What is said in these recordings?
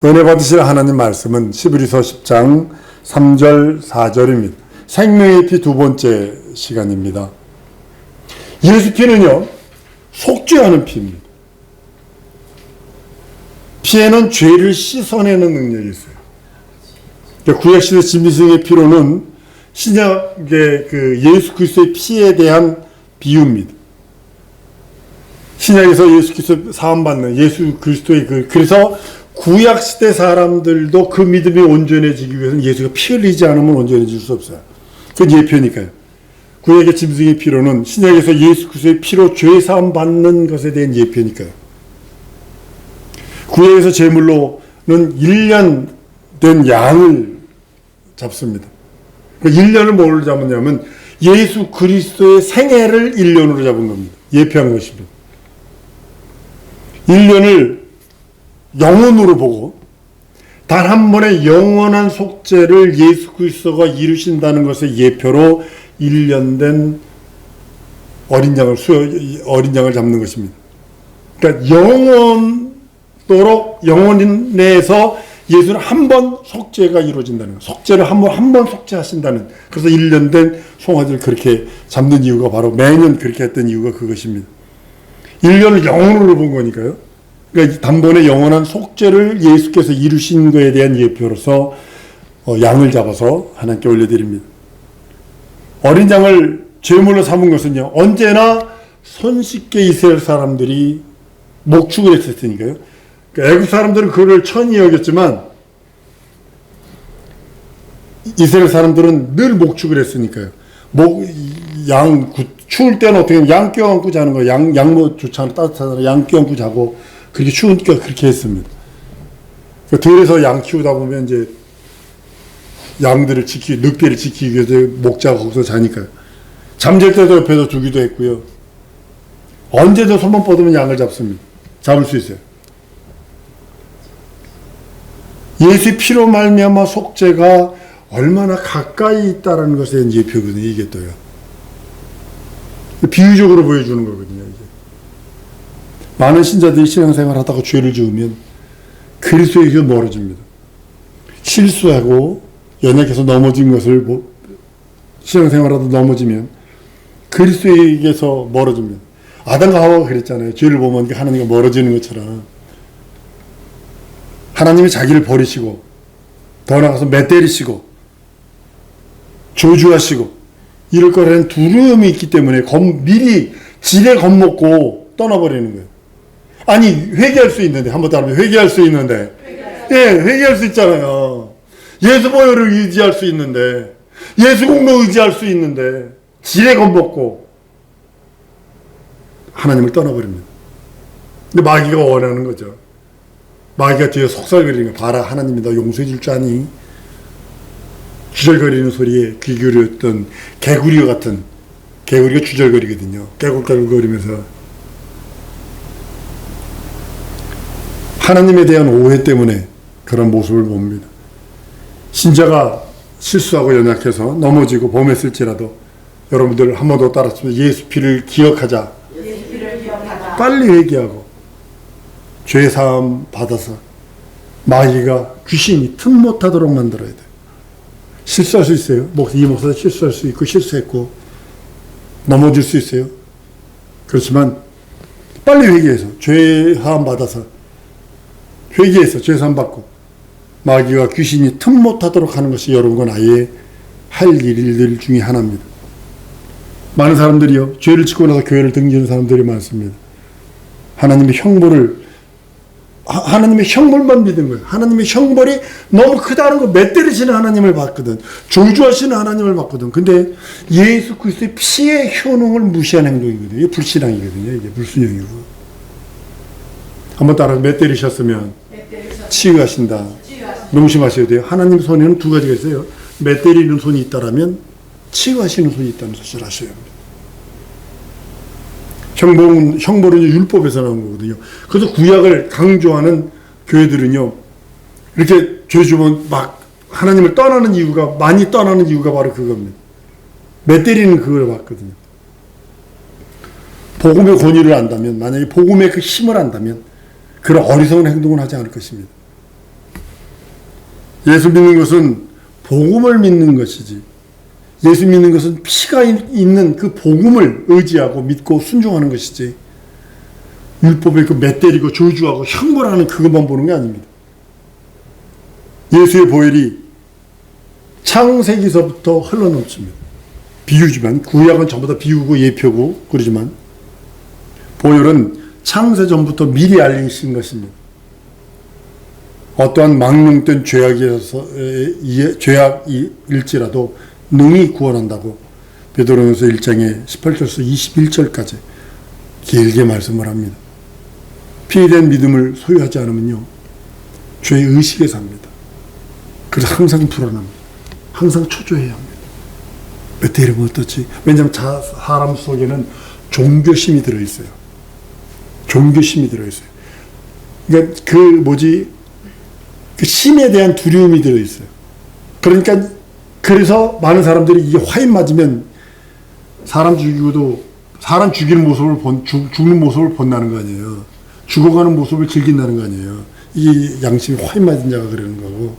은혜 받으실 하나님 말씀은 히브리서 10장 3절 4절입니다. 생명의 피 두 번째 시간입니다. 예수 피는요, 속죄하는 피입니다. 피에는 죄를 씻어내는 능력이 있어요. 구약시대 짐승의 피로는 신약의 예수 그리스도의 피에 대한 비유입니다. 신약에서 예수 그리스도 사함받는 예수 그리스도의 그래서 구약시대 사람들도 그 믿음이 온전해지기 위해서는 예수가 피 흘리지 않으면 온전해질 수 없어요. 그건 예표니까요. 구약의 짐승의 피로는 신약에서 예수 그리스도의 피로 죄 사함 받는 것에 대한 예표니까요. 구약에서 제물로는 1년 된 양을 잡습니다. 1년을 뭘로 잡았냐면 예수 그리스도의 생애를 1년으로 잡은 겁니다. 예표한 것입니다. 1년을 영원으로 보고 단 한 번의 영원한 속죄를 예수 그리스도가 이루신다는 것의 예표로 1년 된 어린 양을 잡는 것입니다. 그러니까 영원토록 영원 내에서 예수는 한 번 속죄가 이루어진다는 것. 속죄를 한 번 속죄하신다는. 그래서 1년 된 송아지를 그렇게 잡는 이유가 바로 매년 그렇게 했던 이유가 그것입니다. 1년을 영원으로 본 거니까요. 그러니까 단번에 영원한 속죄를 예수께서 이루신 것에 대한 예표로서 양을 잡아서 하나님께 올려드립니다. 어린 양을 제물로 삼은 것은요, 언제나 손쉽게 이스라엘 사람들이 목축을 했었으니까요. 그러니까 애국 사람들은 그걸 천히 여겼지만 이스라엘 사람들은 늘 목축을 했으니까요. 추울 때는 어떻게 하면 양 껴안고 자는 거예요. 양모 좋잖아, 따뜻하잖아. 양 껴안고 자고. 그렇게 추우니까 그렇게 했습니다. 들에서 양 키우다 보면 이제 양들을 늑대를 지키기 위해서 목자가 거기서 자니까요. 잠잘 때도 옆에서 두기도 했고요. 언제든 손만 뻗으면 양을 잡습니다. 잡을 수 있어요. 예수의 피로 말미암아 속죄가 얼마나 가까이 있다라는 것에 대한 예표거든요. 이게 또요. 비유적으로 보여주는 거거든요. 이제. 많은 신자들이 신앙생활 하다가 죄를 지으면 그리스도에게 멀어집니다. 실수하고 연약해서 넘어진 것을 신앙생활하다 넘어지면 그리스도에게서 멀어집니다. 아담과 하와가 그랬잖아요. 죄를 보면 하나님과 멀어지는 것처럼 하나님이 자기를 버리시고 더 나아가서 맷때리시고 저주하시고 이럴 거라는 두려움이 있기 때문에 미리 지레 겁먹고 떠나버리는 거예요. 아니 회개할 수 있는데 한번 따라하면 회개할 수 있는데 회개할 수 있잖아요. 예수 보혈을 의지할 수 있는데 예수 공로 의지할 수 있는데 지레 겁먹고 하나님을 떠나버립니다. 근데 마귀가 원하는 거죠. 마귀가 뒤에 속삭이는 거 봐라, 하나님이 너 용서해 줄 줄 아니? 주절거리는 소리에 귀 기울였던 개구리가 주절거리거든요. 깨굴깨굴거리면서 하나님에 대한 오해 때문에 그런 모습을 봅니다. 신자가 실수하고 연약해서 넘어지고 범했을지라도 여러분들 한 번 더 따라서 예수 피를 기억하자. 빨리 회개하고 죄 사함 받아서 마귀가 귀신이 틈 못하도록 만들어야 돼요. 실수할 수 있어요. 이 목사도 실수할 수 있고 실수했고 넘어질 수 있어요. 그렇지만 빨리 회개해서 죄 사함 받아서 회개해서 죄 사함 받고 마귀가 귀신이 틈 못하도록 하는 것이 여러분 아예 할 일들 중에 하나입니다. 많은 사람들이요, 죄를 짓고 나서 교회를 등지는 사람들이 많습니다. 하나님의 형벌만 믿은 거예요. 하나님의 형벌이 너무 크다는 거, 맷때리시는 하나님을 봤거든. 저주하시는 하나님을 봤거든. 근데 예수 그리스도의 피의 효능을 무시한 행동이거든요. 이게 불신앙이거든요. 이게 불순종이고. 한번 따라서 맷때리셨으면 치유하신다. 명심하셔야 돼요. 하나님 손에는 두 가지가 있어요. 맷때리는 손이 있다라면 치유하시는 손이 있다는 사실을 아셔야 합니다. 형벌은 율법에서 나온 거거든요. 그래서 구약을 강조하는 교회들은요, 이렇게 죄 주면 막 하나님을 많이 떠나는 이유가 바로 그겁니다. 맷때리는 그걸 봤거든요. 복음의 권위를 안다면, 만약에 복음의 그 힘을 안다면, 그런 어리석은 행동을 하지 않을 것입니다. 예수 믿는 것은 복음을 믿는 것이지, 예수 믿는 것은 피가 있는 그 복음을 의지하고 믿고 순종하는 것이지, 율법에 그 맷때리고 저주하고 형벌하는 그것만 보는 게 아닙니다. 예수의 보혈이 창세기서부터 흘러넘칩니다. 비유지만, 구약은 전부 다 비유고 예표고 그러지만 보혈은 창세 전부터 미리 알리신 것입니다. 어떠한 망령된 죄악일지라도 능히 구원한다고 베드로전서 1장의 18절에서 21절까지 길게 말씀을 합니다. 피해된 믿음을 소유하지 않으면요, 죄의 의식에 삽니다. 그래서 항상 불안합니다. 항상 초조해야 합니다. 왜 때리면 어떻지? 왜냐하면 사람 속에는 종교심이 들어있어요. 종교심이 들어있어요. 그러니까 그 신에 대한 두려움이 들어있어요. 그러니까 그래서 많은 사람들이 이게 화인 맞으면 사람 죽이는 모습을 죽는 모습을 본다는 거 아니에요. 죽어가는 모습을 즐긴다는 거 아니에요. 이게 양심이 화인 맞은 자가 그러는 거고.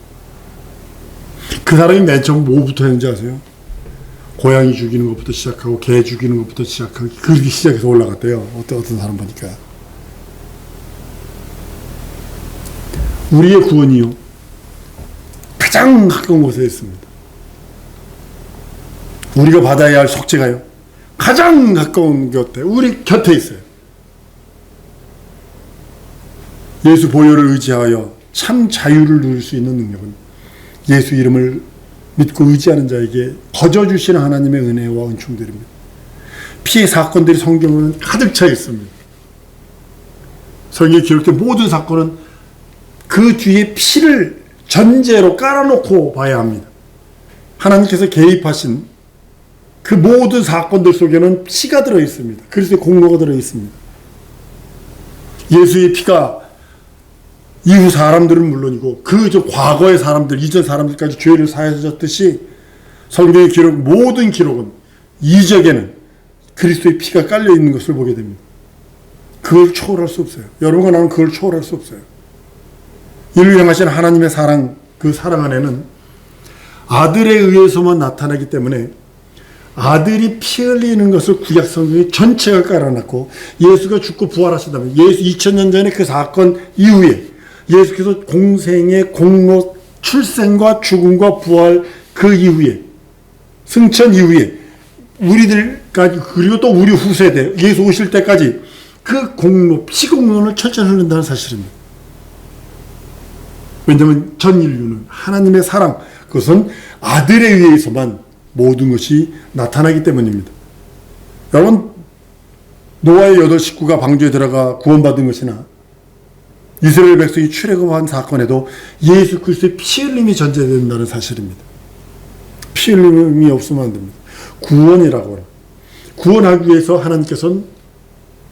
그 사람이 맨 처음 뭐부터 했는지 아세요? 고양이 죽이는 것부터 시작하고 개 죽이는 것부터 시작하고 그렇게 시작해서 올라갔대요. 어떤 사람 보니까. 우리의 구원이요, 가장 가까운 곳에 있습니다. 우리가 받아야 할 속죄가요, 가장 가까운 곁에, 우리 곁에 있어요. 예수 보혈을 의지하여 참 자유를 누릴 수 있는 능력은 예수 이름을 믿고 의지하는 자에게 거저 주시는 하나님의 은혜와 은총들입니다. 피해 사건들이 성경에는 가득 차 있습니다. 성경에 기록된 모든 사건은 그 뒤에 피를 전제로 깔아놓고 봐야 합니다. 하나님께서 개입하신 그 모든 사건들 속에는 피가 들어있습니다. 그리스도의 공로가 들어있습니다. 예수의 피가 이후 사람들은 물론이고 과거의 사람들, 이전 사람들까지 죄를 사하셨듯이 성경의 모든 기록은 이적에는 그리스도의 피가 깔려있는 것을 보게 됩니다. 그걸 초월할 수 없어요. 여러분과 나는 그걸 초월할 수 없어요. 인류를 향하신 하나님의 사랑, 그 사랑 안에는 아들에 의해서만 나타나기 때문에 아들이 피 흘리는 것을 구약 성경이 전체가 깔아놨고, 예수가 죽고 부활하신다면 예수 2000년 전에 그 사건 이후에 예수께서 공생의 공로, 출생과 죽음과 부활 그 이후에, 승천 이후에 우리들까지, 그리고 또 우리 후세대 예수 오실 때까지 그 공로, 피공론을 철저히 흐른다는 사실입니다. 왜냐하면 전 인류는 하나님의 사랑, 그것은 아들에 의해서만 모든 것이 나타나기 때문입니다. 여러분, 노아의 8 식구가 방주에 들어가 구원받은 것이나 이스라엘 백성이 출애굽한 사건에도 예수 그리스도의 피 흘림이 전제된다는 사실입니다. 피 흘림이 없으면 안 됩니다. 구원이라고 해요. 구원하기 위해서 하나님께서는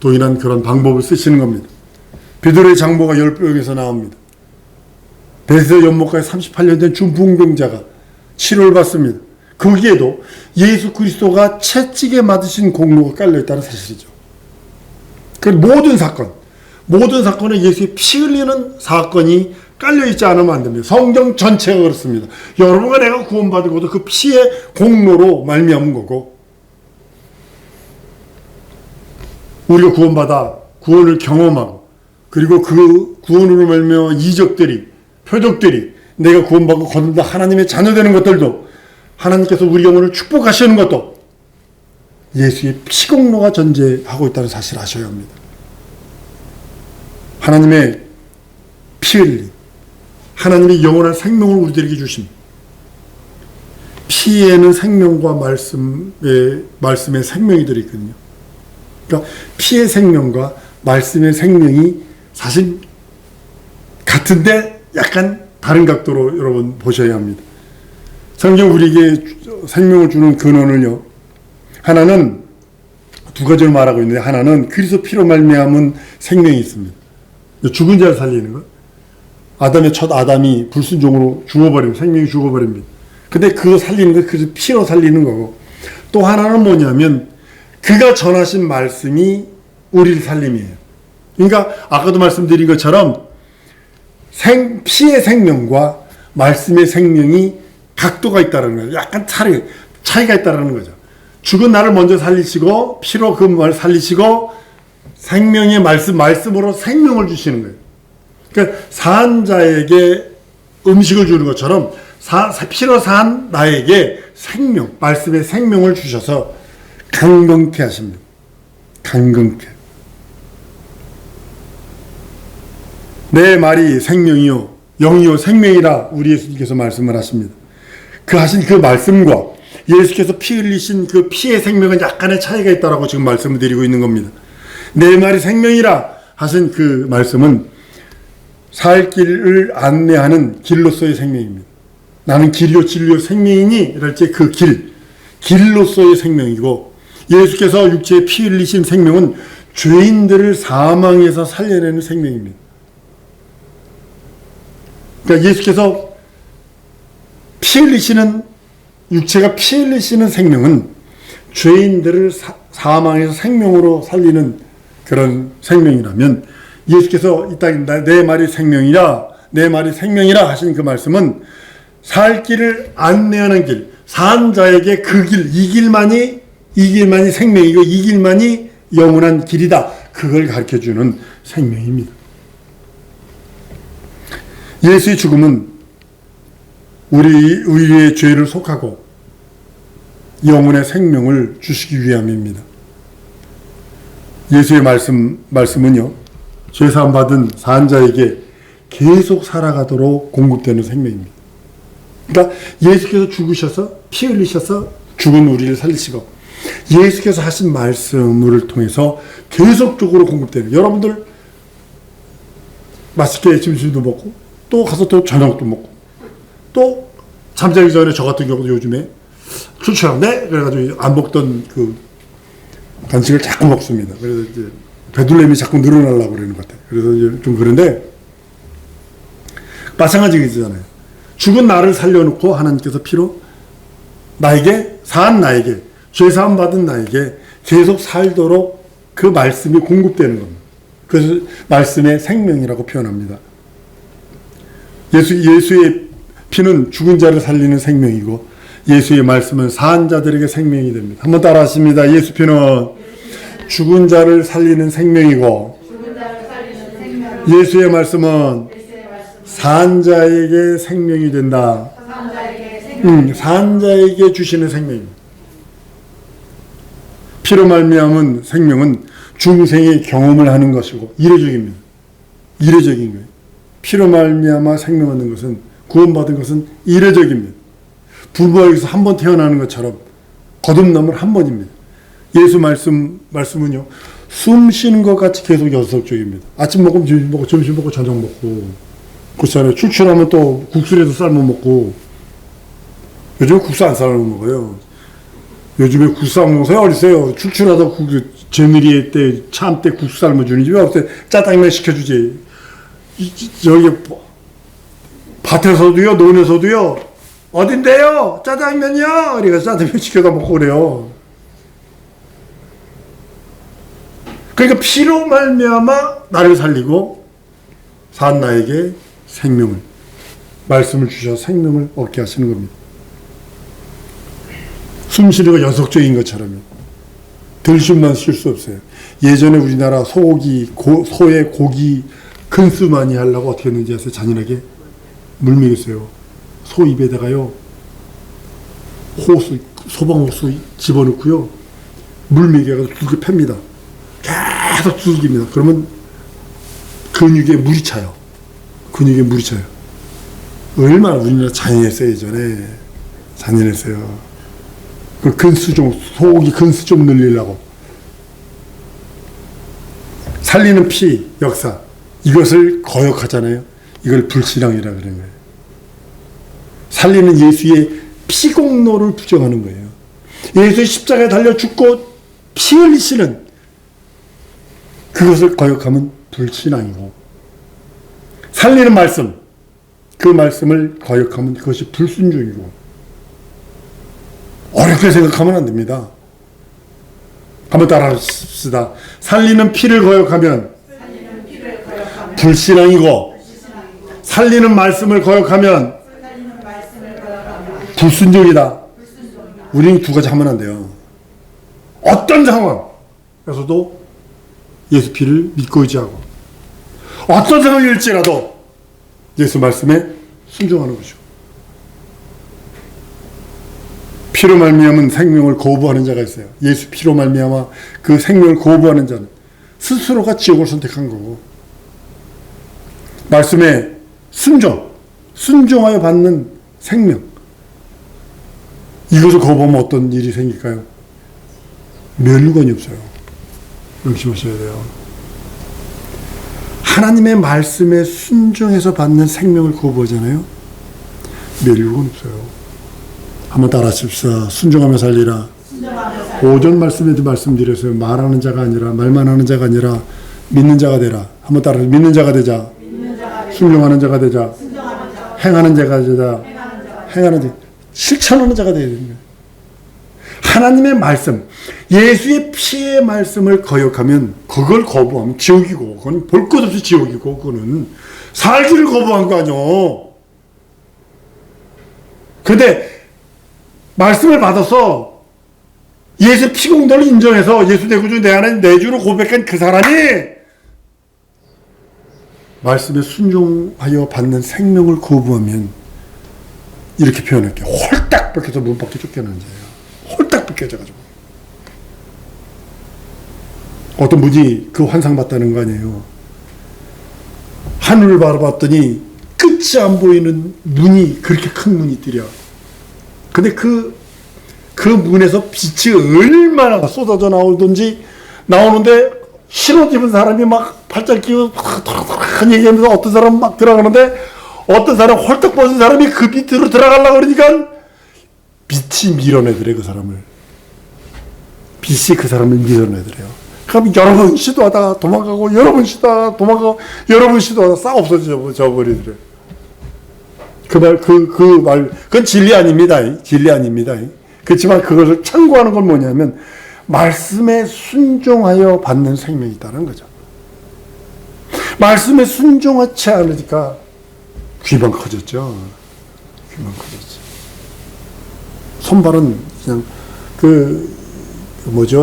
도인한 그런 방법을 쓰시는 겁니다. 베드로의 장모가 열병에서 나옵니다. 베드로 연못가에 38년 된 중풍병자가 치료를 받습니다. 거기에도 예수 그리스도가 채찍에 맞으신 공로가 깔려있다는 사실이죠. 그 모든 사건에 예수의 피 흘리는 사건이 깔려있지 않으면 안 됩니다. 성경 전체가 그렇습니다. 여러분과 내가 구원받은 것도 그 피의 공로로 말미암은 거고, 우리가 구원받아 구원을 경험하고, 그리고 그 구원으로 말미암아 이적들이, 표적들이, 내가 구원받고 거듭나 하나님의 자녀 되는 것들도, 하나님께서 우리 영혼을 축복하시는 것도 예수의 피공로가 전제하고 있다는 사실을 아셔야 합니다. 하나님의 피 흘림, 하나님의 영원한 생명을 우리들에게 주십니다. 피에는 생명과 말씀의 생명이 들어있거든요. 그러니까 피의 생명과 말씀의 생명이 사실 같은데 약간 다른 각도로 여러분 보셔야 합니다. 성경 우리에게 생명을 주는 근원을요, 하나는 두 가지를 말하고 있는데, 하나는 그리스도 피로 말미암은 생명이 있습니다. 죽은 자를 살리는 것. 첫 아담이 불순종으로 생명이 죽어버립니다. 근데 그거 살리는 거, 그래서 피로 살리는 거고, 또 하나는 뭐냐면 그가 전하신 말씀이 우리를 살림이에요. 그러니까 아까도 말씀드린 것처럼 피의 생명과 말씀의 생명이 각도가 있다는 거예요. 약간 차이가 있다는 거죠. 죽은 나를 먼저 살리시고 피로 그 말 살리시고 생명의 말씀으로 생명을 주시는 거예요. 그러니까 산 자에게 음식을 주는 것처럼 피로 산 나에게 생명, 말씀의 생명을 주셔서 강건케 하십니다. 강건케. 내 말이 생명이요 영이요 생명이라 우리 예수님께서 말씀을 하십니다. 그 하신 그 말씀과 예수께서 피 흘리신 그 피의 생명은 약간의 차이가 있다라고 지금 말씀을 드리고 있는 겁니다. 내 말이 생명이라 하신 그 말씀은 살 길을 안내하는 길로서의 생명입니다. 나는 길이요 진리요 생명이니 이럴 때 그 길로서의 생명이고, 예수께서 육체에 피 흘리신 생명은 죄인들을 사망에서 살려내는 생명입니다. 그러니까 예수께서 육체가 피 흘리시는 생명은 죄인들을 사망에서 생명으로 살리는 그런 생명이라면, 예수께서 이 땅에 내 말이 생명이라 하신 그 말씀은 살 길을 안내하는 길, 산 자에게 그 길, 이 길만이 생명이고 이 길만이 영원한 길이다. 그걸 가르쳐주는 생명입니다. 예수의 죽음은 우리의 죄를 속하고 영혼의 생명을 주시기 위함입니다. 예수의 말씀은요, 죄사함 받은 산자에게 계속 살아가도록 공급되는 생명입니다. 그러니까 예수께서 죽으셔서 피 흘리셔서 죽은 우리를 살리시고 예수께서 하신 말씀을 통해서 계속적으로 공급되는, 여러분들 맛있게 점심도 먹고 또 가서 또 저녁도 먹고 또 잠자기 전에 저 같은 경우도 요즘에 출출한데 그래가지고 안 먹던 그 간식을 자꾸 먹습니다. 그래서 이제 배둘렘이 자꾸 늘어나려고 그러는 것 같아요. 그래서 이제 좀 그런데 마찬가지잖아요. 죽은 나를 살려놓고 하나님께서 피로 산 나에게 죄사함 받은 나에게 계속 살도록 그 말씀이 공급되는 겁니다. 그래서 말씀의 생명이라고 표현합니다. 예수의 피는 죽은 자를 살리는 생명이고 예수의 말씀은 산 자들에게 생명이 됩니다. 한번 따라 하십니다. 예수 피는 죽은 자를 살리는 생명이고 예수의 말씀은 산 자에게 생명이 된다. 산 자에게 주시는 생명입니다. 피로 말미암은 생명은 중생의 경험을 하는 것이고 이례적입니다. 이례적인 거예요. 피로 말미암아 생명 얻는 것은, 구원받은 것은 이례적입니다. 부부에게서 한 번 태어나는 것처럼 거듭남은 한 번입니다. 예수 말씀은요, 숨 쉬는 것 같이 계속 연속적입니다. 아침 먹고 점심 먹고 저녁 먹고, 그렇잖아요. 출출하면 또 국수라도 삶아 먹고. 요즘에 국수 안 삶아 먹어요. 요즘에 국수 안 먹어서 어리세요. 출출하다 재미리 때, 참 때 국수 삶아 주는지 왜 없어요? 짜장면 시켜주지. 저기 밭에서도요, 논에서도요, 어딘데요? 짜장면이요? 그러니까 짜장면 시켜다 먹고 그래요. 그러니까 피로 말미암아 나를 살리고 산 나에게 말씀을 주셔서 생명을 얻게 하시는 겁니다. 숨쉬는 거 연속적인 것처럼요. 들숨만 쉴 수 없어요. 예전에 우리나라 소의 고기 근수 많이 하려고 어떻게 했는지 아세요? 잔인하게 물 먹였어요. 소 입에다가요, 소방호수 집어넣고요, 물 먹여가지고 두들겨 팹니다. 계속 두들깁니다. 그러면 근육에 물이 차요. 얼마나 우리나라 잔인했어요. 예전에 잔인했어요. 그 소고기 근수 좀 늘리려고. 살리는 피 역사, 이것을 거역하잖아요. 이걸 불신앙이라 그러는 거예요. 살리는 예수의 피공로를 부정하는 거예요. 예수의 십자가에 달려 죽고 피 흘리시는 그것을 거역하면 불신앙이고, 살리는 말씀, 그 말씀을 거역하면 그것이 불순종이고, 어렵게 생각하면 안 됩니다. 한번 따라 합시다. 살리는 피를 거역하면 불신앙이고, 살리는 말씀을 거역하면 불순종이다. 우리는 두 가지 하면 안 돼요. 어떤 상황에서도 예수 피를 믿고 의지하고 어떤 상황일지라도 예수 말씀에 순종하는 거죠. 피로 말미암은 생명을 거부하는 자가 있어요. 예수 피로 말미암아 그 생명을 거부하는 자는 스스로가 지옥을 선택한 거고, 말씀에 순종하여 받는 생명, 이것을 거부하면 어떤 일이 생길까요? 멸류관이 없어요. 명심하셔야 돼요. 하나님의 말씀에 순종해서 받는 생명을 거부하잖아요. 멸류관 없어요. 한번 따라 하십시다. 순종하며 살리라. 오전 말씀에도 말씀드렸어요. 말하는 자가 아니라, 말만 하는 자가 아니라 믿는 자가 되라. 한번 따라 믿는 자가 되자. 순종하는 자가 되자. 행하는 자가 되자. 행하는 자. 실천하는 자가 되어야 됩니다. 하나님의 말씀, 예수의 피의 말씀을 거역하면, 그걸 거부하면 지옥이고, 그건 볼 것 없이 지옥이고, 그거는 살기를 거부한 거 아니오. 근데 말씀을 받아서 예수 피공도를 인정해서 예수 내 구주 내 하나님 내 주로 고백한 그 사람이 말씀에 순종하여 받는 생명을 거부하면, 이렇게 표현할게요. 홀딱 벗겨서 문 밖에 쫓겨나는 자예요. 홀딱 벗겨져가지고. 어떤 분이 그 환상 봤다는 거 아니에요. 하늘을 바라봤더니 끝이 안 보이는 문이, 그렇게 큰 문이 뜨려. 근데 그 문에서 빛이 얼마나 쏟아져 나오는데 신옷 입은 사람이 막 팔짱 끼고 탁탁탁 얘기하면서 어떤 사람은 막 들어가는데, 어떤 사람 홀딱 벗은 사람이 그 밑으로 들어가려고 그러니까 빛이 밀어내더래, 그 사람을. 빛이 그 사람을 밀어내더래요. 그럼 여러 번 시도하다가 도망가고, 여러 번 시도하다가 도망가고, 여러 번 시도하다가 싹 없어져 버리더래. 그건 진리 아닙니다. 진리 아닙니다. 그렇지만 그것을 참고하는 건 뭐냐면, 말씀에 순종하여 받는 생명이 있다는 거죠. 말씀에 순종하지 않으니까 귀만 커졌죠. 귀만 커졌죠. 손발은 그냥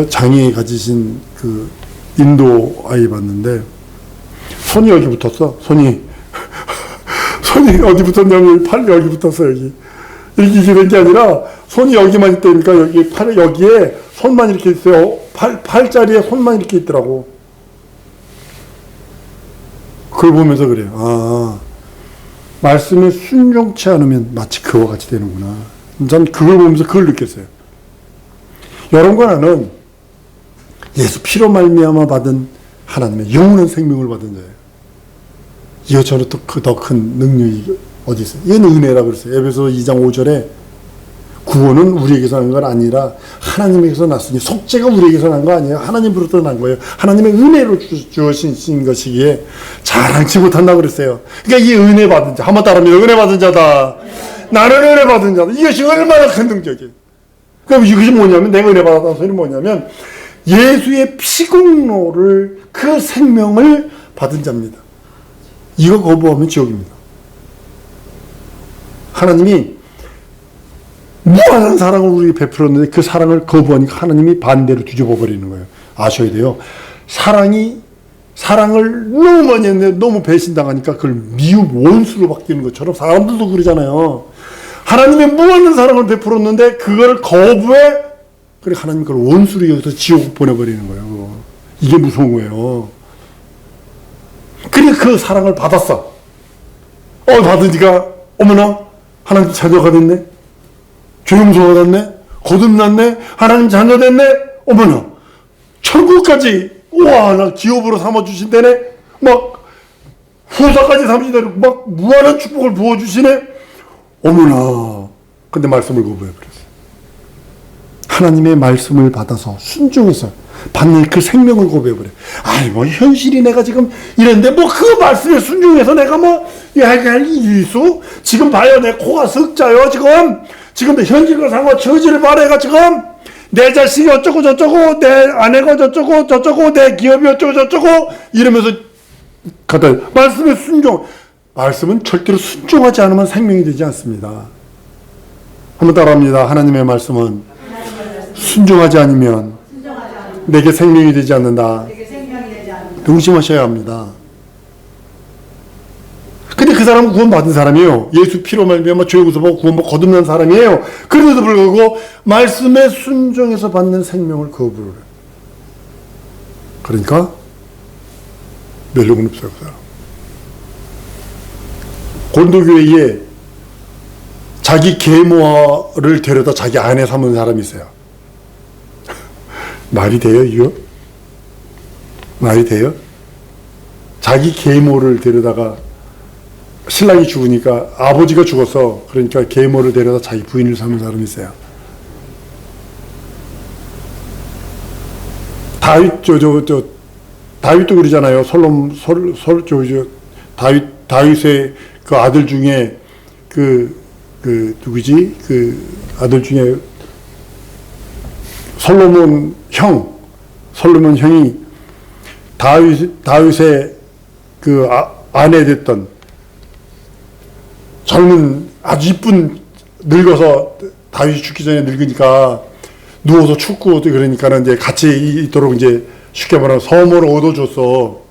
장애 가지신 그 인도 아이 봤는데, 손이 여기 붙었어. 손이 어디 붙었냐면 팔 여기 붙었어. 여기 이렇게 된 게 아니라 손이 여기만 있다니까, 여기 팔 여기에 손만 이렇게 있어요. 팔자리에 손만 이렇게 있더라고. 그걸 보면서 그래요. 아, 말씀에 순종치 않으면 마치 그와 같이 되는구나. 전 그걸 보면서 그걸 느꼈어요. 여러분과 나는 예수 피로 말미암아 받은 하나님의 영원한 생명을 받은 자예요. 이것저것 더 큰 능력이 어디 있어요? 이건 은혜라고 그랬어요. 에베소 2장 5절에 구원은 우리에게서 난 건 아니라 하나님에게서 났으니, 속죄가 우리에게서 난 거 아니에요. 하나님으로부터 난 거예요. 하나님의 은혜로 주어진 것이기에 자랑치 못한다고 그랬어요. 그러니까 이 은혜 받은 자, 한번 따라합니다. 은혜 받은 자다. 나는 은혜 받은 자다. 이것이 얼마나 큰 능력이에요. 그럼 이것이 뭐냐면, 내가 은혜 받았다는 소리는 뭐냐면, 예수의 피공로를, 그 생명을 받은 자입니다. 이거 거부하면 지옥입니다. 하나님이 무한한 사랑을 우리에게 베풀었는데, 그 사랑을 거부하니까 하나님이 반대로 뒤집어 버리는 거예요. 아셔야 돼요. 사랑을 너무 많이 했는데 너무 배신당하니까 그걸 미움, 원수로 바뀌는 것처럼 사람들도 그러잖아요. 하나님의 무한한 사랑을 베풀었는데 그걸 거부해, 그래 하나님 그걸 원수로 여기서 지옥 보내버리는 거예요. 이게 무서운 거예요. 그래 그 사랑을 받았어. 받으니까 어머나 하나님 자녀가 됐네. 조용소가 됐네. 거듭났네. 하나님 자녀 됐네. 어머나 천국까지, 우와, 나 기업으로 삼아주신다네. 막 후사까지 삼으시다니, 막 무한한 축복을 부어주시네. 어머나. 근데 말씀을 거부해버렸어요. 하나님의 말씀을 받아서 순종해서 받는 그 생명을 고백해버려. 아이, 현실이 내가 지금 이랬는데, 그 말씀에 순종해서 내가 할 일이 있어? 지금 봐요. 내 코가 석자요. 지금 현실과 상관 처지를 말해가 지금 내 자식이 어쩌고 저쩌고, 내 아내가 저쩌고 내 기업이 어쩌고 저쩌고 이러면서 가다. 말씀에 순종. 말씀은 절대로 순종하지 않으면 생명이 되지 않습니다. 한번 따라합니다. 하나님의 말씀은 순종하지 않으면 내게 생명이 되지 않는다. 명심하셔야 합니다. 근데 그 사람은 구원받은 사람이에요. 예수 피로 말미암아 죄 용서받고 구원받고 거듭난 사람이에요. 그런데도 불구하고 말씀에 순종해서 받는 생명을 거부를 해요. 그러니까 멸류관 없어요. 그 사람. 고린도교회에 자기 계모를 데려다 자기 아내 삼은 사람이 있어요. 말이 돼요, 이거? 말이 돼요? 자기 계모를 데려다가 신랑이 죽으니까 아버지가 죽어서 그러니까 계모를 데려다 자기 부인을 삼은 사람이 있어요. 다윗도 그러잖아요. 다윗의 그 아들 중에 누구지? 그 아들 중에 솔로몬 형이 다윗의 그 아내 됐던 젊은 아주 이쁜 늙어서 다윗이 죽기 전에 늙으니까 누워서 춥고 그러니까는 이제 같이 있도록 이제 쉽게 말하면 서모를 얻어줬어.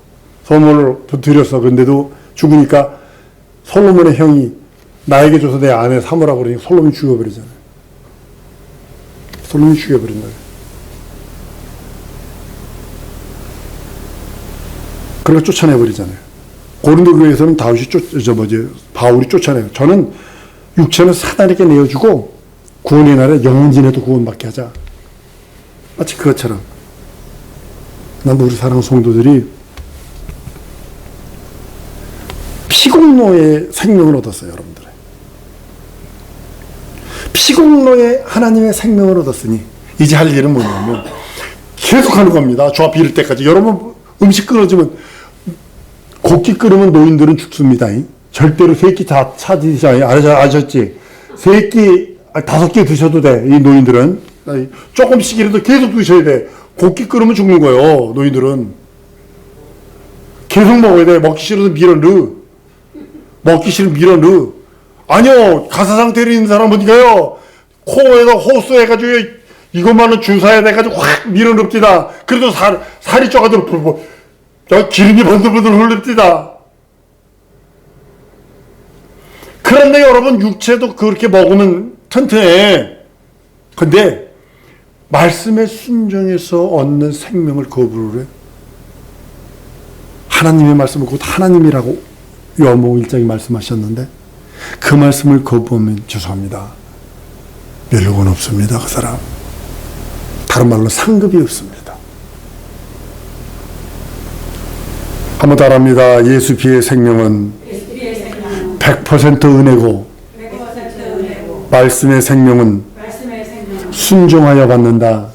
서모를 드렸어. 근데도 죽으니까 솔로몬의 형이 나에게 줘서 내 아내 삼으라고 그러니까 솔로몬이 죽여버리잖아요. 솔로몬이 죽여버린 거예요. 그걸 쫓아내버리잖아요. 고린도 교회에서는 바울이 쫓아내요. 저는 육체는 사단에게 내어주고 구원의 날에 영혼진에도 구원받게 하자. 마치 그것처럼 난 우리 사랑 성도들이 피공로의 생명을 얻었어요. 여러분들. 피공로의 하나님의 생명을 얻었으니 이제 할 일은 뭐냐면 계속 하는 겁니다. 조합 이를 때까지. 여러분 음식 끊어지면 곱게 끓으면 노인들은 죽습니다. 절대로 3끼 다 차지지 아셨지? 3끼, 5개 드셔도 돼. 이 노인들은. 조금씩이라도 계속 드셔야 돼. 곱게 끓으면 죽는 거예요. 노인들은. 계속 먹어야 돼. 먹기 싫어서 밀어 넣어. 먹기 싫으면 밀어 넣어. 아니요. 가사 상태로 있는 사람 어디가요? 코에다 호수 해가지고 이것만은 주사해야 돼가지고 확 밀어 넣읍니다. 그래도 살이 쪄가지고 기름이 번들번들 흐릅니다. 그런데 여러분 육체도 그렇게 먹으면 튼튼해. 근데 말씀에 순종해서 얻는 생명을 거부를 해. 하나님의 말씀을 곧 하나님이라고 요한복음 1장에 말씀하셨는데 그 말씀을 거부하면 죄송합니다. 멸류관 없습니다. 그 사람. 다른 말로 상급이 없습니다. 한번 따라합니다. 예수 피의 생명은 100% 은혜고 말씀의 생명은 순종하여 받는다.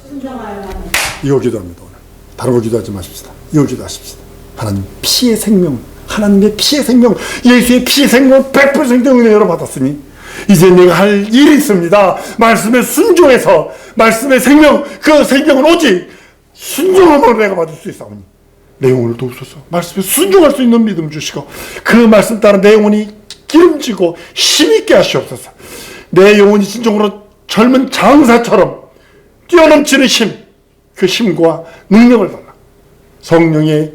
이거 기도합니다. 오늘. 다른 거 기도하지 마십시다. 이거 기도하십시다. 하나님 피의 생명, 하나님의 피의 생명, 예수의 피의 생명은 100% 은혜로 받았으니 이제 내가 할 일이 있습니다. 말씀에 순종해서 말씀의 생명, 그 생명은 오직 순종함으로 내가 받을 수 있사오니 내 영혼을 도우소서. 말씀에 순종할 수 있는 믿음 주시고 그 말씀 따라 내 영혼이 기름지고 힘있게 하시옵소서. 내 영혼이 진정으로 젊은 장사처럼 뛰어넘치는 힘, 그 힘과 능력을 받아 성령의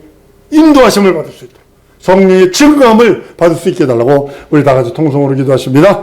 인도하심을 받을 수 있도록 성령의 증거함을 받을 수 있게 해달라고 우리 다 같이 통성으로 기도하십니다.